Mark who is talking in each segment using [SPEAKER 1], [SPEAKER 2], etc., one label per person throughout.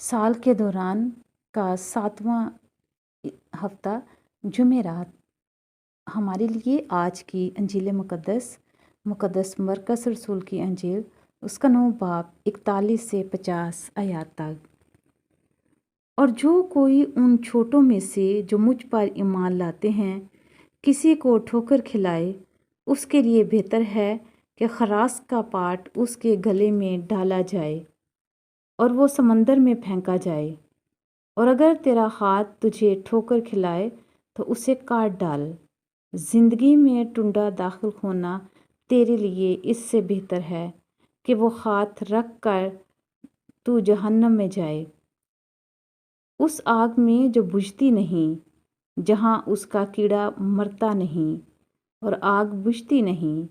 [SPEAKER 1] سال کے دوران کا 7واں ہفتہ جمعرات ہمارے لیے آج کی انجیل مقدس مرکز رسول کی انجیل اس کا 9 باب 41 سے 50 آیات تک۔ اور جو کوئی ان چھوٹوں میں سے جو مجھ پر ایمان لاتے ہیں کسی کو ٹھوکر کھلائے، اس کے لیے بہتر ہے کہ خراش کا پاٹ اس کے گلے میں ڈالا جائے اور وہ سمندر میں پھینکا جائے۔ اور اگر تیرا ہاتھ تجھے ٹھوکر کھلائے تو اسے کاٹ ڈال۔ زندگی میں ٹنڈا داخل ہونا تیرے لیے اس سے بہتر ہے کہ وہ ہاتھ رکھ کر تو جہنم میں جائے، اس آگ میں جو بجھتی نہیں، جہاں اس کا کیڑا مرتا نہیں اور آگ بجھتی نہیں۔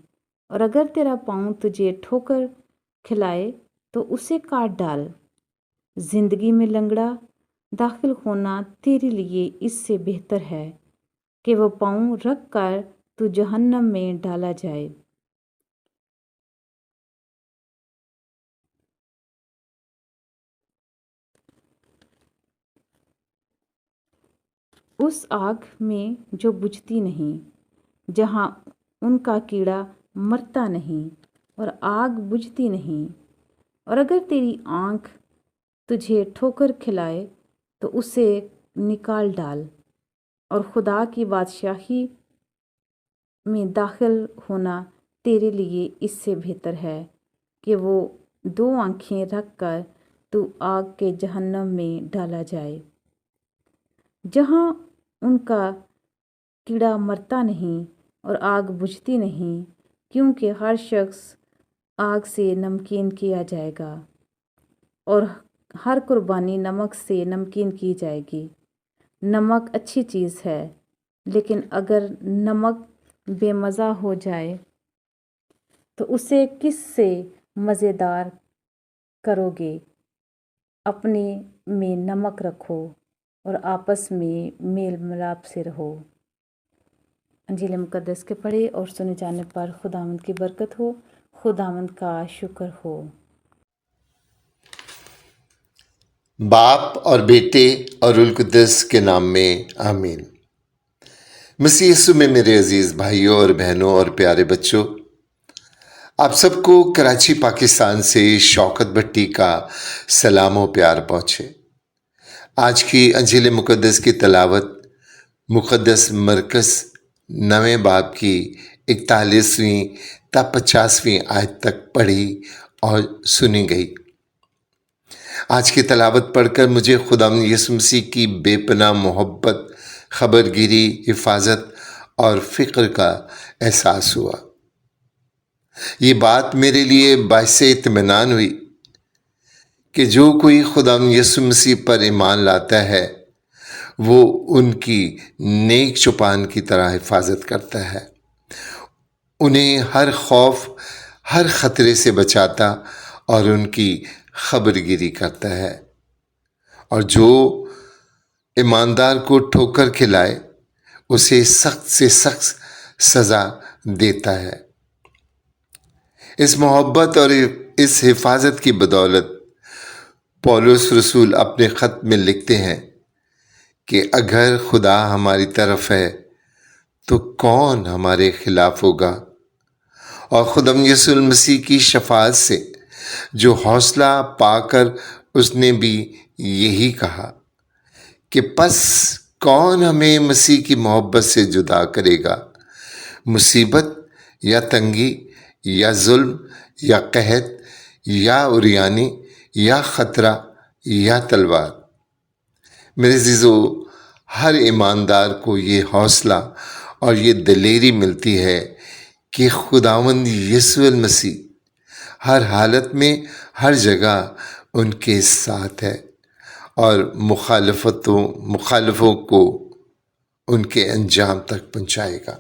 [SPEAKER 1] اور اگر تیرا پاؤں تجھے ٹھوکر کھلائے تو اسے کاٹ ڈال۔ زندگی میں لنگڑا داخل ہونا تیرے لیے اس سے بہتر ہے کہ وہ پاؤں رکھ کر تو جہنم میں ڈالا جائے، اس آگ میں جو بجھتی نہیں، جہاں ان کا کیڑا مرتا نہیں اور آگ بجھتی نہیں۔ اور اگر تیری آنکھ تجھے ٹھوکر کھلائے تو اسے نکال ڈال۔ اور خدا کی بادشاہی میں داخل ہونا تیرے لیے اس سے بہتر ہے کہ وہ 2 آنکھیں رکھ کر تو آگ کے جہنم میں ڈالا جائے، جہاں ان کا کیڑا مرتا نہیں اور آگ بجھتی نہیں، کیونکہ ہر شخص آگ سے نمکین کیا جائے گا اور ہر قربانی نمک سے نمکین کی جائے گی۔ نمک اچھی چیز ہے، لیکن اگر نمک بے مزہ ہو جائے تو اسے کس سے مزیدار کرو گے؟ اپنے میں نمک رکھو اور آپس میں میل ملاپ سے رہو۔ انجیل مقدس کے پڑھے اور سنے جانے پر خداوند کی برکت ہو، خداوند کا شکر ہو۔
[SPEAKER 2] باپ اور بیٹے اور روح القدس کے نام میں آمین۔ مسیح یسوع میں میرے عزیز بھائیوں اور بہنوں اور پیارے بچوں، آپ سب کو کراچی پاکستان سے شوکت بھٹی کا سلام و پیار پہنچے۔ آج کی انجیل مقدس کی تلاوت مقدس مرکز 9 باب کی 41ویں تا 50ویں آیت تک پڑھی اور سنی گئی۔ آج کی تلاوت پڑھ کر مجھے خداوند یسوع مسیح کی بے پناہ محبت، خبرگیری، حفاظت اور فکر کا احساس ہوا۔ یہ بات میرے لیے باعث اطمینان ہوئی کہ جو کوئی خداوند یسوع مسیح پر ایمان لاتا ہے وہ ان کی نیک چوپان کی طرح حفاظت کرتا ہے، انہیں ہر خوف، ہر خطرے سے بچاتا اور ان کی خبرگیری کرتا ہے، اور جو ایماندار کو ٹھوکر کھلائے اسے سخت سے سخت سزا دیتا ہے۔ اس محبت اور اس حفاظت کی بدولت پولس رسول اپنے خط میں لکھتے ہیں کہ اگر خدا ہماری طرف ہے تو کون ہمارے خلاف ہوگا؟ اور خداوند یسوع مسیح کی شفاعت سے جو حوصلہ پا کر اس نے بھی یہی کہا کہ پس کون ہمیں مسیح کی محبت سے جدا کرے گا؟ مصیبت یا تنگی یا ظلم یا قحط یا عریانی یا خطرہ یا تلوار۔ میرے عزیزو، ہر ایماندار کو یہ حوصلہ اور یہ دلیری ملتی ہے کہ خداوند یسوع المسیح ہر حالت میں ہر جگہ ان کے ساتھ ہے اور مخالفوں کو ان کے انجام تک پہنچائے گا۔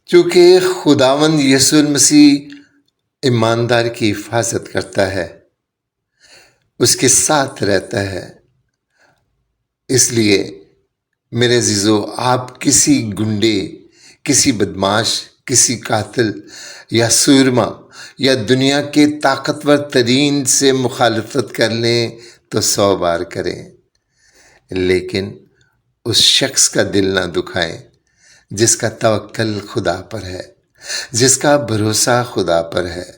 [SPEAKER 2] کیونکہ خداوند یسوع المسیح ایماندار کی حفاظت کرتا ہے، اس کے ساتھ رہتا ہے، اس لیے میرے عزیزو، آپ کسی گنڈے، کسی بدماش کسی قاتل یا سورما یا دنیا کے طاقتور ترین سے مخالفت کر لیں تو 100 بار کریں، لیکن اس شخص کا دل نہ دکھائیں جس کا توکل خدا پر ہے، جس کا بھروسہ خدا پر ہے،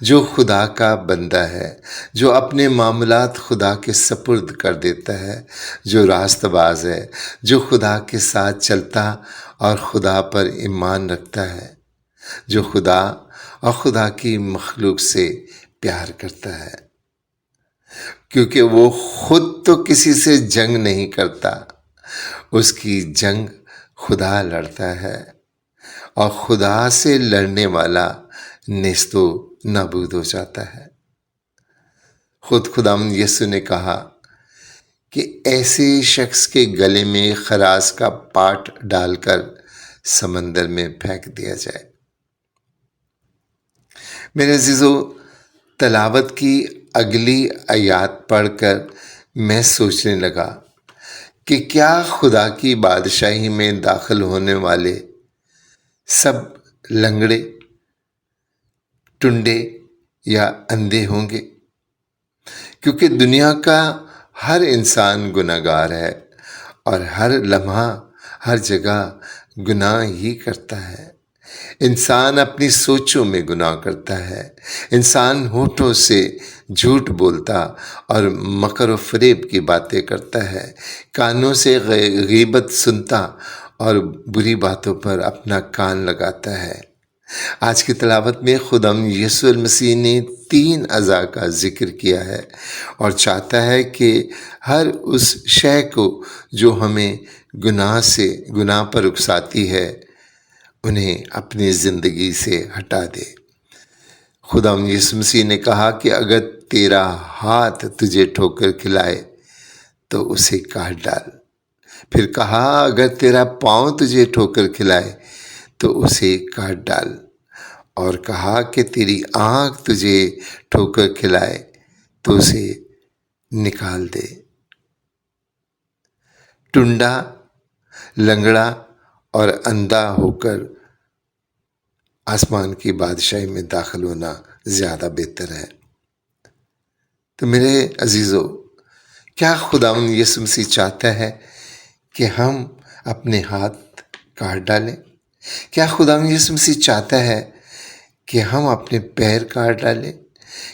[SPEAKER 2] جو خدا کا بندہ ہے، جو اپنے معاملات خدا کے سپرد کر دیتا ہے، جو راست باز ہے، جو خدا کے ساتھ چلتا اور خدا پر ایمان رکھتا ہے، جو خدا اور خدا کی مخلوق سے پیار کرتا ہے، کیونکہ وہ خود تو کسی سے جنگ نہیں کرتا، اس کی جنگ خدا لڑتا ہے، اور خدا سے لڑنے والا نیست و نابود ہو جاتا ہے۔ خود خداوند یسوع نے کہا کہ ایسے شخص کے گلے میں خراش کا پاٹ ڈال کر سمندر میں پھینک دیا جائے۔ میرے عزیزو، تلاوت کی اگلی آیات پڑھ کر میں سوچنے لگا کہ کیا خدا کی بادشاہی میں داخل ہونے والے سب لنگڑے، ٹنڈے یا اندھے ہوں گے؟ کیونکہ دنیا کا ہر انسان گناہ گار ہے اور ہر لمحہ ہر جگہ گناہ ہی کرتا ہے۔ انسان اپنی سوچوں میں گناہ کرتا ہے، انسان ہونٹوں سے جھوٹ بولتا اور مکر و فریب کی باتیں کرتا ہے، کانوں سے غیبت سنتا اور بری باتوں پر اپنا کان لگاتا ہے۔ آج کی تلاوت میں خداوند یسوع المسیح نے 3 اعضاء کا ذکر کیا ہے اور چاہتا ہے کہ ہر اس شے کو جو ہمیں گناہ پر اکساتی ہے انہیں اپنی زندگی سے ہٹا دے۔ خداوند یسوع مسیح نے کہا کہ اگر تیرا ہاتھ تجھے ٹھوکر کھلائے تو اسے کاٹ ڈال۔ پھر کہا اگر تیرا پاؤں تجھے ٹھوکر کھلائے تو اسے کاٹ ڈال، اور کہا کہ تیری آنکھ تجھے ٹھوکر کھلائے تو اسے نکال دے۔ ٹنڈا، لنگڑا اور اندھا ہو کر آسمان کی بادشاہی میں داخل ہونا زیادہ بہتر ہے۔ تو میرے عزیزو، کیا خداوند یسوع مسیح چاہتا ہے کہ ہم اپنے ہاتھ کاٹ ڈالیں؟ کیا خداوند یسوع مسیح چاہتا ہے کہ ہم اپنے پیر کاٹ ڈالیں؟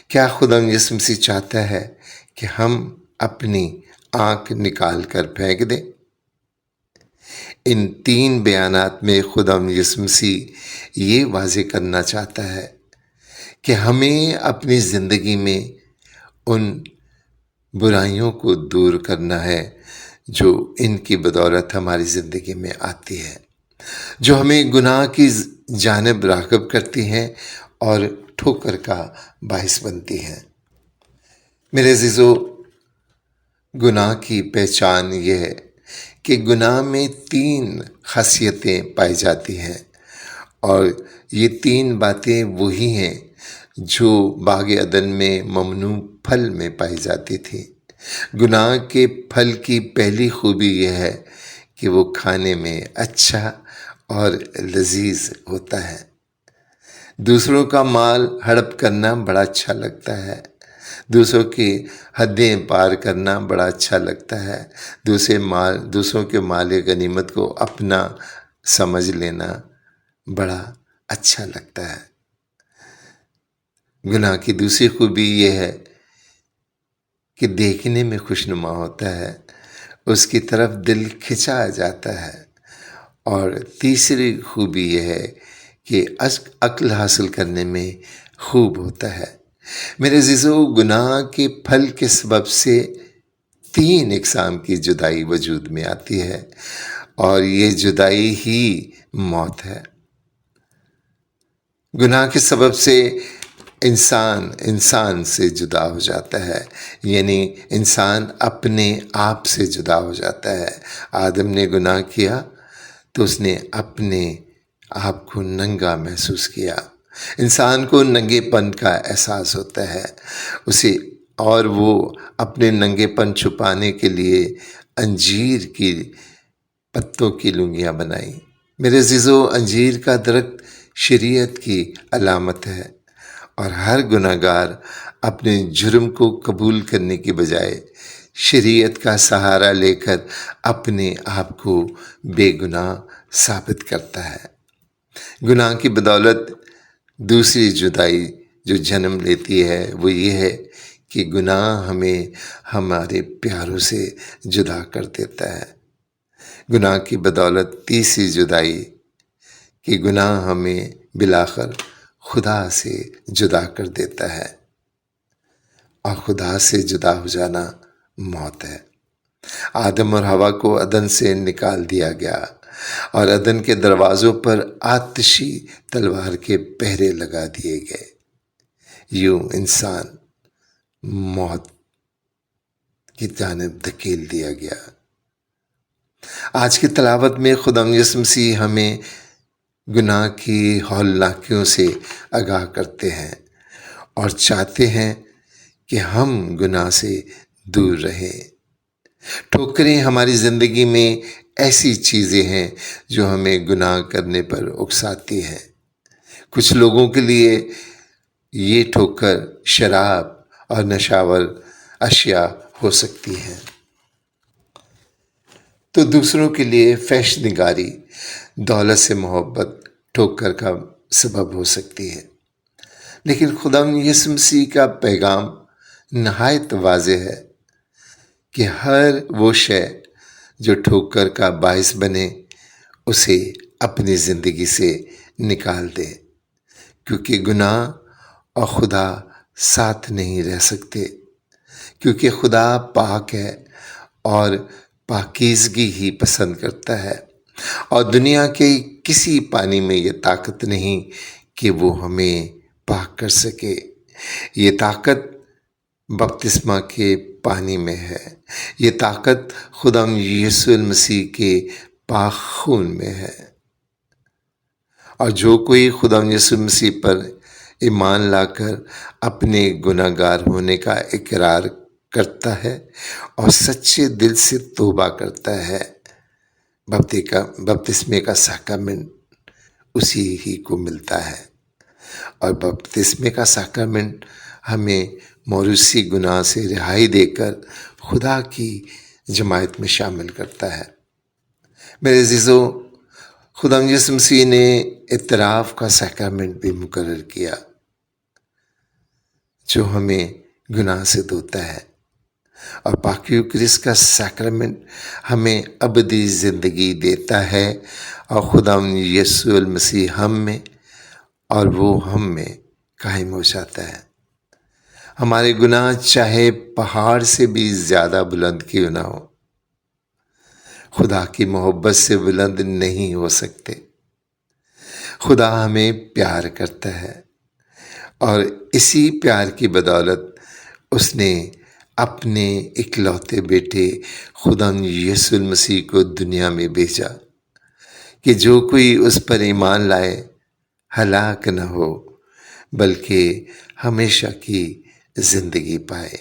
[SPEAKER 2] کیا خداوند یسوع مسیح چاہتا ہے کہ ہم اپنی آنکھ نکال کر پھینک دیں؟ ان 3 بیانات میں خداوند یسوع مسیح یہ واضح کرنا چاہتا ہے کہ ہمیں اپنی زندگی میں ان برائیوں کو دور کرنا ہے جو ان کی بدولت ہماری زندگی میں آتی ہے، جو ہمیں گناہ کی جانب راغب کرتی ہیں اور ٹھوکر کا باعث بنتی ہیں۔ میرے عزیزو، گناہ کی پہچان یہ ہے کہ گناہ میں 3 خاصیتیں پائی جاتی ہیں، اور یہ 3 باتیں وہی ہیں جو باغ عدن میں ممنوع پھل میں پائی جاتی تھی۔ گناہ کے پھل کی پہلی خوبی یہ ہے کہ وہ کھانے میں اچھا اور لذیذ ہوتا ہے۔ دوسروں کا مال ہڑپ کرنا بڑا اچھا لگتا ہے، دوسروں کی حدیں پار کرنا بڑا اچھا لگتا ہے، دوسروں کے مال غنیمت کو اپنا سمجھ لینا بڑا اچھا لگتا ہے۔ گناہ کی دوسری خوبی یہ ہے کہ دیکھنے میں خوشنما ہوتا ہے، اس کی طرف دل کھنچا جاتا ہے، اور تیسری خوبی یہ ہے کہ عقل حاصل کرنے میں خوب ہوتا ہے۔ میرے عزیزو، گناہ کے پھل کے سبب سے 3 اقسام کی جدائی وجود میں آتی ہے، اور یہ جدائی ہی موت ہے۔ گناہ کے سبب سے انسان سے جدا ہو جاتا ہے، یعنی انسان اپنے آپ سے جدا ہو جاتا ہے۔ آدم نے گناہ کیا تو اس نے اپنے آپ کو ننگا محسوس کیا۔ انسان کو ننگے پن کا احساس ہوتا ہے اور وہ اپنے ننگے پن چھپانے کے لیے انجیر کی پتوں کی لنگیاں بنائیں۔ میرے عزیزو، انجیر کا درخت شریعت کی علامت ہے، اور ہر گناہ گار اپنے جرم کو قبول کرنے کی بجائے شریعت کا سہارا لے کر اپنے آپ کو بے گناہ ثابت کرتا ہے۔ گناہ کی بدولت دوسری جدائی جو جنم لیتی ہے وہ یہ ہے کہ گناہ ہمیں ہمارے پیاروں سے جدا کر دیتا ہے۔ گناہ کی بدولت تیسری جدائی کہ گناہ ہمیں بالآخر خدا سے جدا کر دیتا ہے، اور خدا سے جدا ہو جانا موت ہے۔ آدم اور حوا کو عدن سے نکال دیا گیا، اور عدن کے دروازوں پر آتشی تلوار کے پہرے لگا دیے گئے۔ یوں انسان موت کی جانب دھکیل دیا گیا۔ آج کی تلاوت میں خدا یسوع مسیح ہمیں گناہ کی ہولناکیوں سے آگاہ کرتے ہیں اور چاہتے ہیں کہ ہم گناہ سے دور رہیں۔ ٹھوکریں ہماری زندگی میں ایسی چیزیں ہیں جو ہمیں گناہ کرنے پر اکساتی ہیں۔ کچھ لوگوں کے لیے یہ ٹھوکر شراب اور نشاور اشیاء ہو سکتی ہیں، تو دوسروں کے لیے فحش نگاری، دولت سے محبت ٹھوکر کا سبب ہو سکتی ہے۔ لیکن خدا یسوع مسیح کا پیغام نہایت واضح ہے کہ ہر وہ شے جو ٹھوکر کا باعث بنے اسے اپنی زندگی سے نکال دے، کیونکہ گناہ اور خدا ساتھ نہیں رہ سکتے، کیونکہ خدا پاک ہے اور پاکیزگی ہی پسند کرتا ہے، اور دنیا کے کسی پانی میں یہ طاقت نہیں کہ وہ ہمیں پاک کر سکے۔ یہ طاقت بپتسمہ کے پانی میں ہے، یہ طاقت خدا یسوع المسیح کے پاک خون میں ہے، اور جو کوئی خدا یسوع مسیح پر ایمان لا کر اپنے گناہ گار ہونے کا اقرار کرتا ہے اور سچے دل سے توبہ کرتا ہے، بپتسمے کا ساکرامنٹ اسی ہی کو ملتا ہے۔ اور بپتسمے کا ساکرامنٹ ہمیں موروثی گناہ سے رہائی دے کر خدا کی جماعت میں شامل کرتا ہے۔ میرے عزیزو، خدا یسوع مسیح نے اعتراف کا ساکرامنٹ بھی مقرر کیا جو ہمیں گناہ سے دھوتا ہے، اور پاکی یوکرس کا سیکرمنٹ ہمیں ابدی زندگی دیتا ہے، اور خدا یسوع المسیح ہم میں اور وہ ہم میں قائم ہو جاتا ہے۔ ہمارے گناہ چاہے پہاڑ سے بھی زیادہ بلند کیوں نہ ہو، خدا کی محبت سے بلند نہیں ہو سکتے۔ خدا ہمیں پیار کرتا ہے، اور اسی پیار کی بدولت اس نے اپنے اکلوتے بیٹے خدا یسوع المسیح کو دنیا میں بھیجا کہ جو کوئی اس پر ایمان لائے ہلاک نہ ہو بلکہ ہمیشہ کی زندگی پائے۔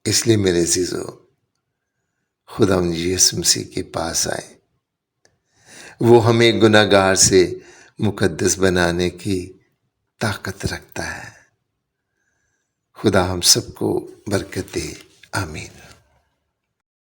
[SPEAKER 2] اس لیے میرے عزیزو، خدا یسوع مسیح کے پاس آئیں، وہ ہمیں گناہ گار سے مقدس بنانے کی طاقت رکھتا ہے۔ خدا ہم سب کو برکت دے، آمین۔